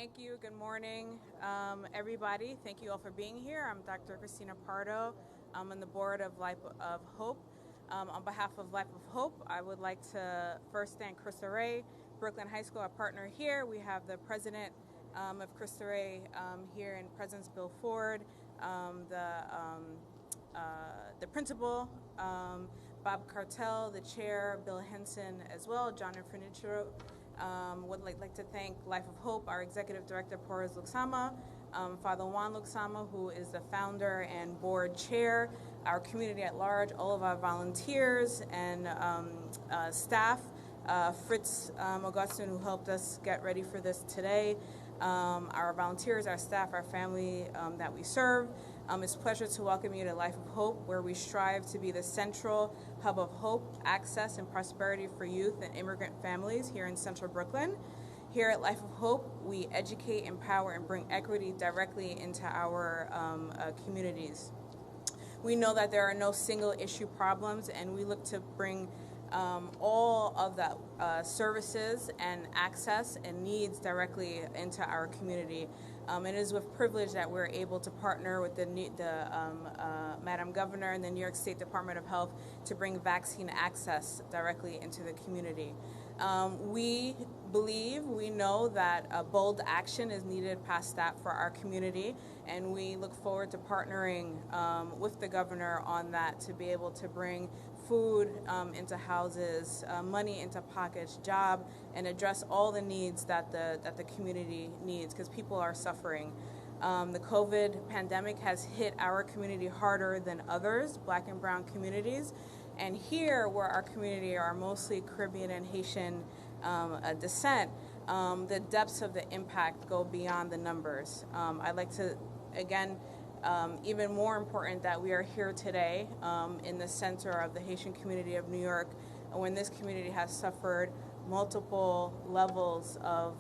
Thank you. Good morning, everybody. Thank you all for being here. I'm Dr. Christina Pardo. I'm on the board of Life of Hope. On behalf of Life of Hope, I would like to first thank Christa Ray, Brooklyn High School, our partner here. We have the president of Christa Ray here in presence, Bill Ford, the principal, Bob Cartel, the chair, Bill Henson as well, John Infernitro. Would like to thank Life of Hope, our executive director, Porras Luxama, Father Juan Luxama, who is the founder and board chair, our community at large, all of our volunteers and staff, Fritz Augustine, who helped us get ready for this today, our volunteers, our staff, our family that we serve. It's a pleasure to welcome you to Life of Hope, where we strive to be the central hub of hope, access, and prosperity for youth and immigrant families here in Central Brooklyn. Here at Life of Hope, we educate, empower, and bring equity directly into our communities. We know that there are no single issue problems, and we look to bring all of the services and access and needs directly into our community. It is with privilege that we're able to partner with the Madam Governor and the New York State Department of Health to bring vaccine access directly into the community. We know that bold action is needed past that for our community, and we look forward to partnering with the governor on that to be able to bring food into houses, money into pockets, job, and address all the needs that the community needs, because people are suffering. The COVID pandemic has hit our community harder than others, Black and brown communities. And here, where our community are mostly Caribbean and Haitian descent, the depths of the impact go beyond the numbers. I'd like to, again, even more important that we are here today in the center of the Haitian community of New York, when this community has suffered multiple levels of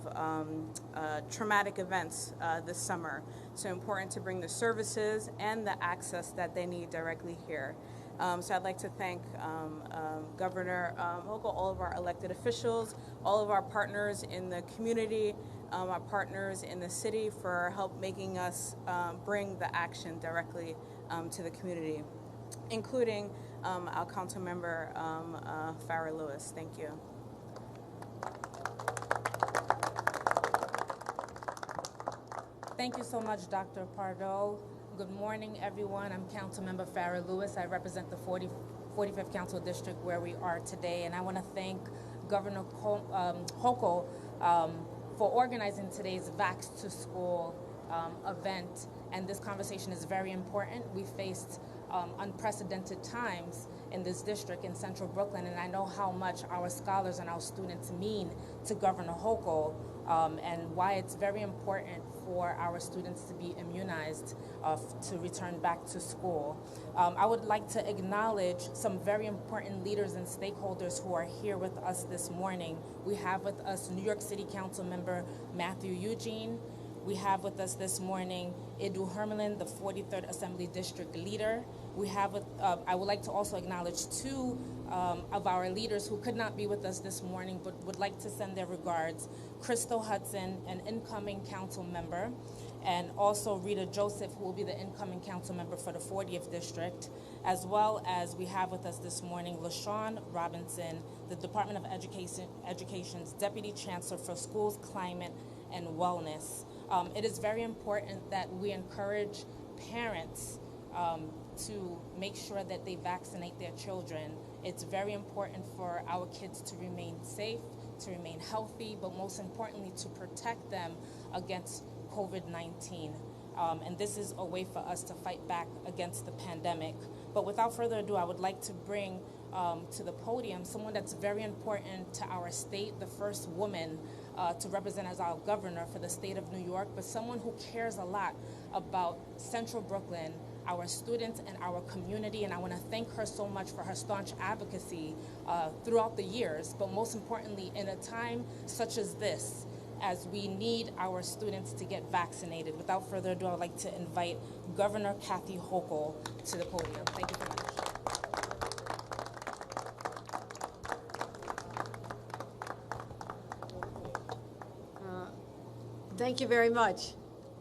traumatic events this summer. So important to bring the services and the access that they need directly here. So I'd like to thank Governor Hochul, all of our elected officials, all of our partners in the community, our partners in the city for help making us bring the action directly to the community, including our council member, Farrah Lewis. Thank you. Thank you so much, Dr. Pardo. Good morning, everyone. I'm Councilmember Farrah Lewis. I represent the 45th Council District where we are today, and I want to thank Governor Hochul for organizing today's Vax to School event, and this conversation is very important. We faced unprecedented times in this district in Central Brooklyn, and I know how much our scholars and our students mean to Governor Hochul, and why it's very important for our students to be immunized to return back to school. I would like to acknowledge some very important leaders and stakeholders who are here with us this morning. We have with us New York City Council member Matthew Eugene. We have with us this morning Edu Hermelin, the 43rd Assembly District leader. We have I would like to also acknowledge two of our leaders who could not be with us this morning but would like to send their regards. Crystal Hudson, an incoming council member, and also Rita Joseph, who will be the incoming council member for the 40th District, as well as we have with us this morning LaShawn Robinson, the Department of Education's Deputy Chancellor for Schools, Climate, and Wellness. It is very important that we encourage parents to make sure that they vaccinate their children. It's very important for our kids to remain safe, to remain healthy, but most importantly, to protect them against COVID-19. And this is a way for us to fight back against the pandemic. But without further ado, I would like to bring to the podium someone that's very important to our state, the first woman to represent as our governor for the state of New York, but someone who cares a lot about Central Brooklyn, our students, and our community. And I want to thank her so much for her staunch advocacy throughout the years, but most importantly, in a time such as this, as we need our students to get vaccinated. Without further ado, I would like to invite Governor Kathy Hochul to the podium. Thank you so much. Thank you very much.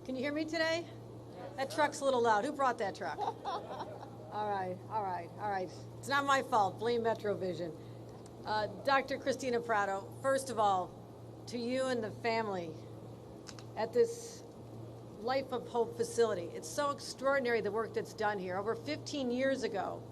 Can you hear me today? That truck's a little loud. Who brought that truck? All right. It's not my fault. Blame Metrovision. Dr. Christina Prado, first of all, to you and the family at this Life of Hope facility. It's so extraordinary the work that's done here. Over 15 years ago,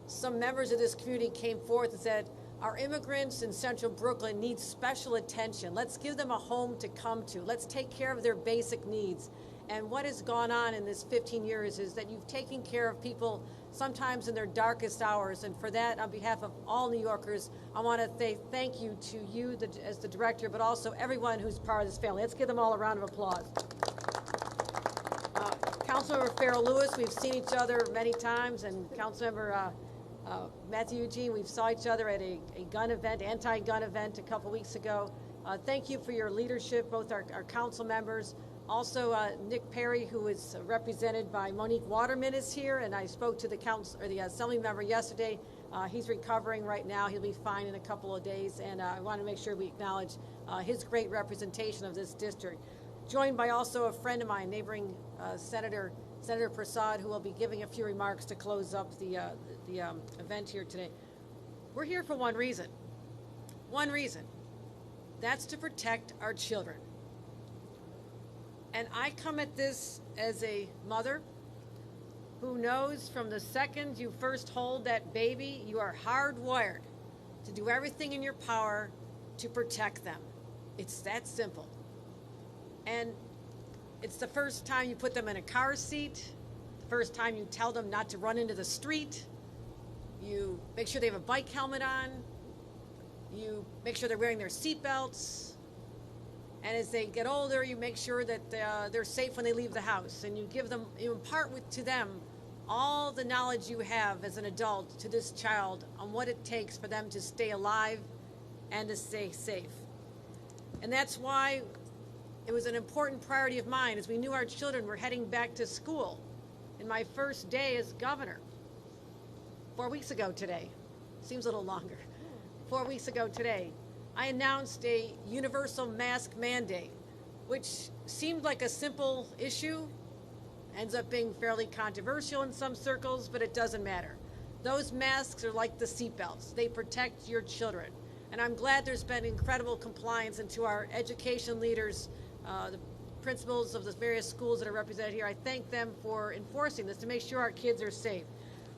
some members of this community came forth and said, our immigrants in Central Brooklyn need special attention. Let's give them a home to come to. Let's take care of their basic needs. And what has gone on in this 15 years is that you've taken care of people sometimes in their darkest hours. And for that, on behalf of all New Yorkers, I want to say thank you to you as the director, but also everyone who's part of this family. Let's give them all a round of applause. Councilmember Farrell Lewis, we've seen each other many times, and Councilmember Matthew Eugene, we've saw each other at a gun event, anti-gun event a couple weeks ago. Thank you for your leadership, both our council members. Also, Nick Perry, who is represented by Monique Waterman, is here, and I spoke to the assembly member yesterday. He's recovering right now. He'll be fine in a couple of days, and I want to make sure we acknowledge his great representation of this district. Joined by also a friend of mine, neighboring Senator Prasad, who will be giving a few remarks to close up the event here today. We're here for one reason. One reason. That's to protect our children. And I come at this as a mother who knows from the second you first hold that baby, you are hardwired to do everything in your power to protect them. It's that simple. And it's the first time you put them in a car seat, the first time you tell them not to run into the street, you make sure they have a bike helmet on, you make sure they're wearing their seat belts, and as they get older, you make sure that they're safe when they leave the house, and you impart to them all the knowledge you have as an adult to this child on what it takes for them to stay alive and to stay safe. And that's why it was an important priority of mine as we knew our children were heading back to school in my first day as governor. 4 weeks ago today, seems a little longer, 4 weeks ago today, I announced a universal mask mandate, which seemed like a simple issue, ends up being fairly controversial in some circles, but it doesn't matter. Those masks are like the seatbelts. They protect your children. And I'm glad there's been incredible compliance, and to our education leaders, the principals of the various schools that are represented here, I thank them for enforcing this to make sure our kids are safe.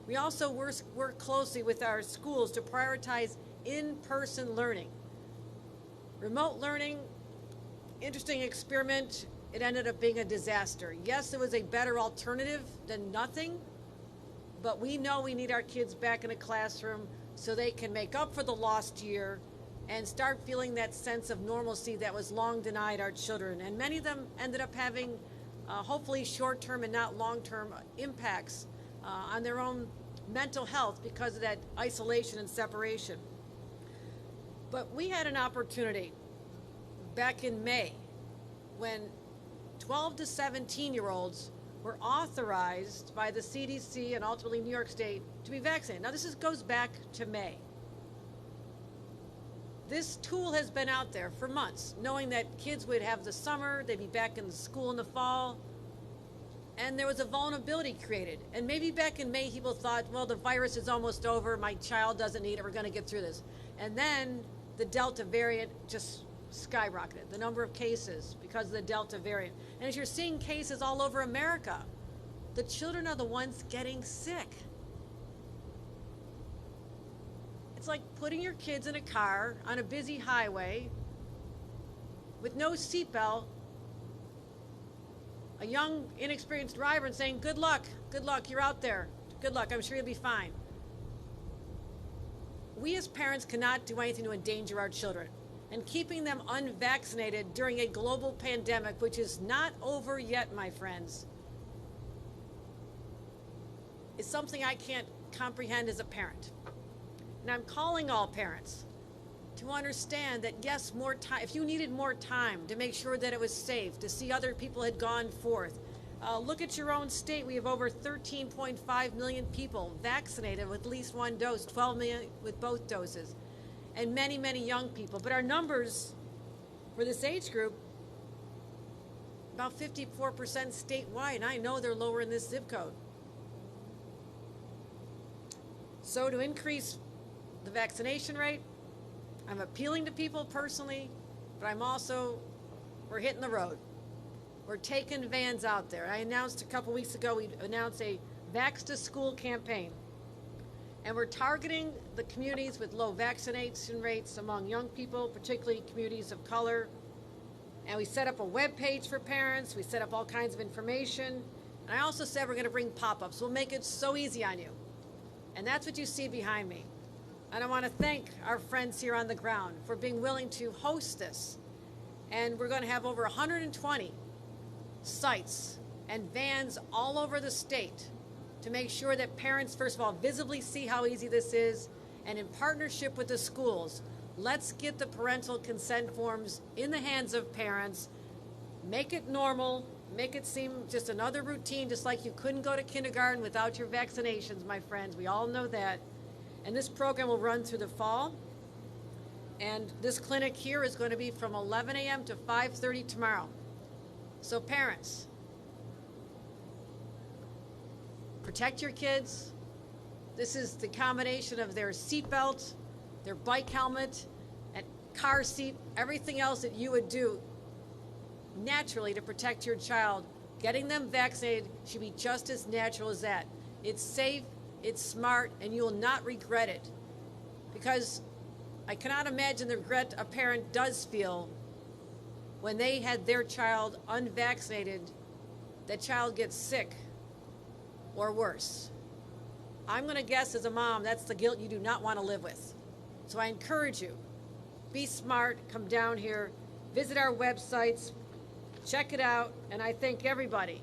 We also work closely with our schools to prioritize in-person learning. Remote learning, interesting experiment, it ended up being a disaster. Yes, it was a better alternative than nothing, but we know we need our kids back in a classroom so they can make up for the lost year and start feeling that sense of normalcy that was long denied our children. And many of them ended up having hopefully short-term and not long-term impacts on their own mental health because of that isolation and separation. But we had an opportunity back in May when 12 to 17-year-olds were authorized by the CDC and ultimately New York State to be vaccinated. Now this goes back to May. This tool has been out there for months, knowing that kids would have the summer, they'd be back in school in the fall, and there was a vulnerability created. And maybe back in May, people thought, well, the virus is almost over, my child doesn't need it, we're gonna get through this. And then the Delta variant just skyrocketed, the number of cases because of the Delta variant. And as you're seeing cases all over America, the children are the ones getting sick. It's like putting your kids in a car on a busy highway with no seatbelt, a young, inexperienced driver, and saying, good luck, you're out there. Good luck, I'm sure you'll be fine. We as parents cannot do anything to endanger our children. And keeping them unvaccinated during a global pandemic, which is not over yet, my friends, is something I can't comprehend as a parent. And I'm calling all parents to understand that, yes, more time, if you needed more time to make sure that it was safe, to see other people had gone forth, look at your own state. We have over 13.5 million people vaccinated with at least one dose, 12 million with both doses, and many, many young people. But our numbers for this age group, about 54% statewide, and I know they're lower in this zip code. So to increase the vaccination rate, I'm appealing to people personally, but I'm also, we're hitting the road. We're taking vans out there. I announced a couple weeks ago, we announced a Vax to School campaign. And we're targeting the communities with low vaccination rates among young people, particularly communities of color. And we set up a web page for parents. We set up all kinds of information. And I also said we're going to bring pop-ups. We'll make it so easy on you. And that's what you see behind me. And I want to thank our friends here on the ground for being willing to host this. And we're going to have over 120 sites and vans all over the state to make sure that parents, first of all, visibly see how easy this is, and in partnership with the schools, let's get the parental consent forms in the hands of parents, make it normal, make it seem just another routine, just like you couldn't go to kindergarten without your vaccinations, my friends. We all know that. And this program will run through the fall. And this clinic here is going to be from 11 a.m. to 5:30 tomorrow. So parents, protect your kids. This is the combination of their seatbelt, their bike helmet, and car seat, everything else that you would do naturally to protect your child. Getting them vaccinated should be just as natural as that. It's safe, it's smart, and you will not regret it. Because I cannot imagine the regret a parent does feel when they had their child unvaccinated, that child gets sick or worse. I'm going to guess as a mom, that's the guilt you do not want to live with. So I encourage you, be smart, come down here, visit our websites, check it out, and I thank everybody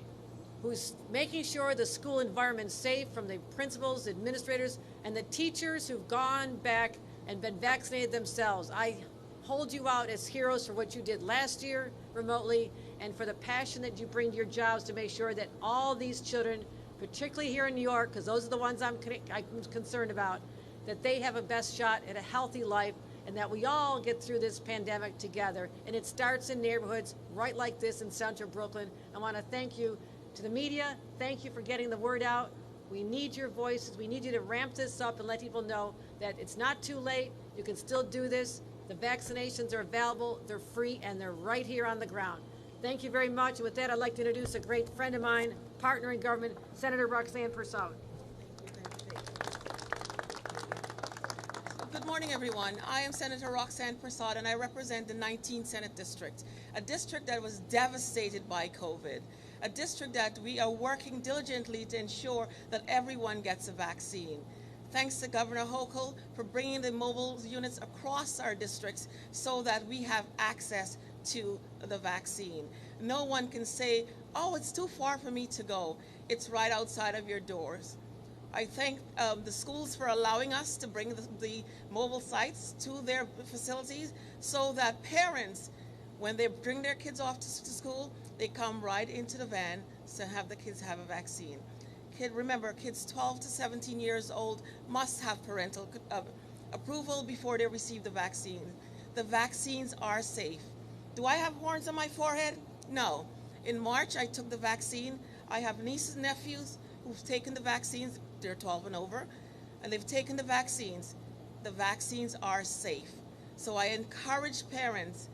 who's making sure the school environment's safe, from the principals, administrators, and the teachers who've gone back and been vaccinated themselves. I hold you out as heroes for what you did last year remotely, and for the passion that you bring to your jobs to make sure that all these children, particularly here in New York, because those are the ones I'm concerned about, that they have a best shot at a healthy life, and that we all get through this pandemic together. And it starts in neighborhoods right like this in central Brooklyn. I want to thank you to the media. Thank you for getting the word out. We need your voices. We need you to ramp this up and let people know that it's not too late. You can still do this. The vaccinations are available, they're free, and they're right here on the ground. Thank you very much. And with that, I'd like to introduce a great friend of mine, partner in government, Senator Roxanne Persaud. Good morning, everyone. I am Senator Roxanne Persaud, and I represent the 19th Senate District, a district that was devastated by COVID, a district that we are working diligently to ensure that everyone gets a vaccine. Thanks to Governor Hochul for bringing the mobile units across our districts so that we have access to the vaccine. No one can say, oh, it's too far for me to go. It's right outside of your doors. I thank the schools for allowing us to bring the mobile sites to their facilities so that parents, when they bring their kids off to school, they come right into the van to have the kids have a vaccine. Remember, kids 12 to 17 years old must have parental approval before they receive the vaccine. The vaccines are safe. Do I have horns on my forehead? No. In March, I took the vaccine. I have nieces and nephews who've taken the vaccines. They're 12 and over, and they've taken the vaccines. The vaccines are safe. So I encourage parents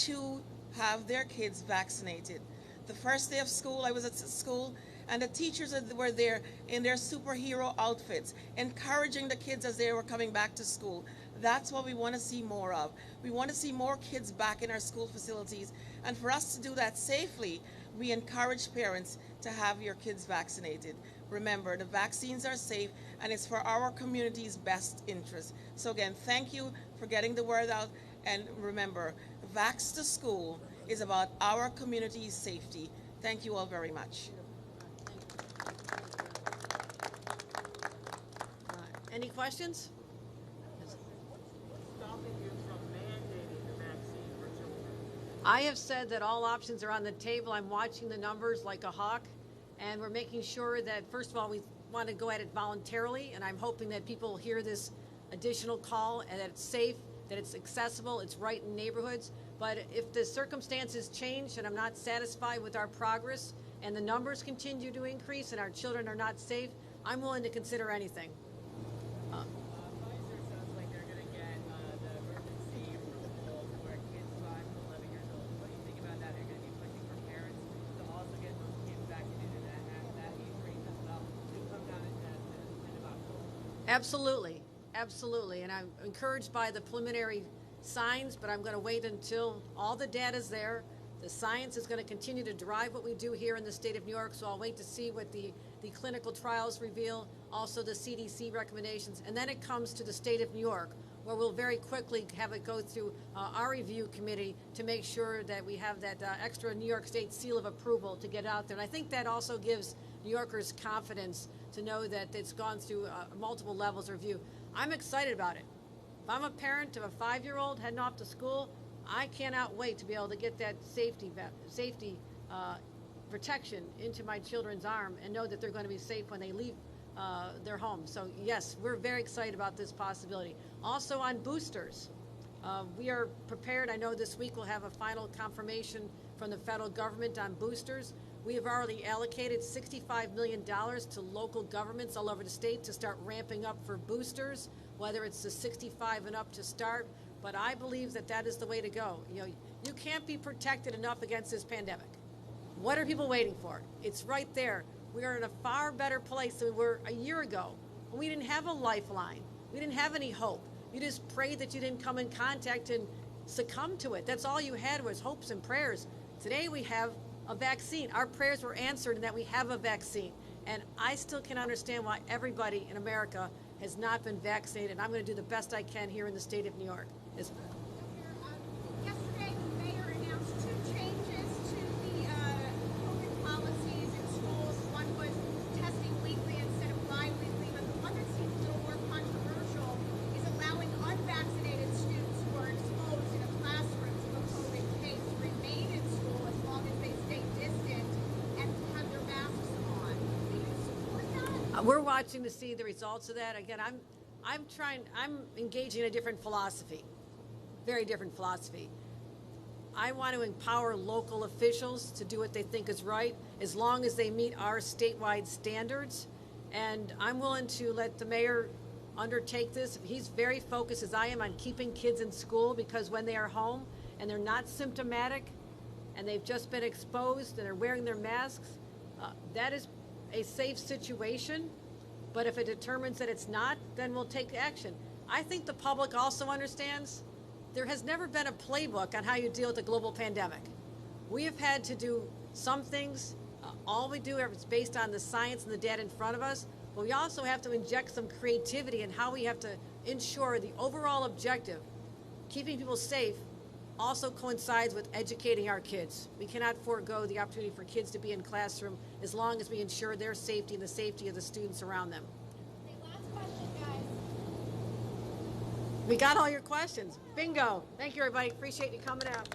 to have their kids vaccinated. The first day of school, I was at school, and the teachers were there in their superhero outfits, encouraging the kids as they were coming back to school. That's what we want to see more of. We want to see more kids back in our school facilities. And for us to do that safely, we encourage parents to have your kids vaccinated. Remember, the vaccines are safe, and it's for our community's best interest. So again, thank you for getting the word out. And remember, Vax to School is about our community's safety. Thank you all very much. Any questions? I have said that all options are on the table. I'm watching the numbers like a hawk, and we're making sure that, first of all, we want to go at it voluntarily, and I'm hoping that people hear this additional call and that it's safe, that it's accessible, it's right in neighborhoods. But if the circumstances change and I'm not satisfied with our progress and the numbers continue to increase and our children are not safe, I'm willing to consider anything. Pfizer sounds like they're going to get the emergency approval for kids 5 to 11 years old. What do you think about that? They're going to be pushing for parents to also get those kids vaccinated at that age range as well to come down and about COVID. Absolutely, absolutely. And I'm encouraged by the preliminary signs, but I'm going to wait until all the data's there. The science is going to continue to drive what we do here in the state of New York, so I'll wait to see what the clinical trials reveal, also the CDC recommendations, and then it comes to the state of New York. where we'll very quickly have it go through our review committee to make sure that we have that extra New York State seal of approval to get out there. And I think that also gives New Yorkers confidence to know that it's gone through multiple levels of review. I'm excited about it. If I'm a parent of a 5-year-old heading off to school, I cannot wait to be able to get that safety protection into my children's arm and know that they're going to be safe when they leave their home. So yes, we're very excited about this possibility. Also on boosters, we are prepared. I know this week we'll have a final confirmation from the federal government on boosters. We have already allocated $65 million to local governments all over the state to start ramping up for boosters, whether it's the 65 and up to start. But I believe that that is the way to go. You know, you can't be protected enough against this pandemic. What are people waiting for? It's right there. We are in a far better place than we were a year ago when we didn't have a lifeline. We didn't have any hope. You just prayed that you didn't come in contact and succumb to it. That's all you had was hopes and prayers. Today we have a vaccine. Our prayers were answered in that we have a vaccine. And I still can understand why everybody in America has not been vaccinated. And I'm going to do the best I can here in the state of New York. Yesterday, the mayor announced 2 changes to the COVID policies in schools. One was testing weekly instead of bi-weekly, but the one that seems a little more controversial is allowing unvaccinated students who are exposed in a classroom to a COVID case to remain in school as long as they stay distant and have their masks on. Do you support that? We're watching to see the results of that. Again, I'm engaging in a different philosophy, very different philosophy. I want to empower local officials to do what they think is right, as long as they meet our statewide standards. And I'm willing to let the mayor undertake this. He's very focused, as I am, on keeping kids in school, because when they are home and they're not symptomatic and they've just been exposed and they're wearing their masks, that is a safe situation. But if it determines that it's not, then we'll take action. I think the public also understands there has never been a playbook on how you deal with a global pandemic. We have had to do some things. All we do is based on the science and the data in front of us, but we also have to inject some creativity in how we have to ensure the overall objective, keeping people safe, also coincides with educating our kids. We cannot forego the opportunity for kids to be in classroom as long as we ensure their safety and the safety of the students around them. Okay, last question, guys. We got all your questions. Bingo. Thank you, everybody. Appreciate you coming out.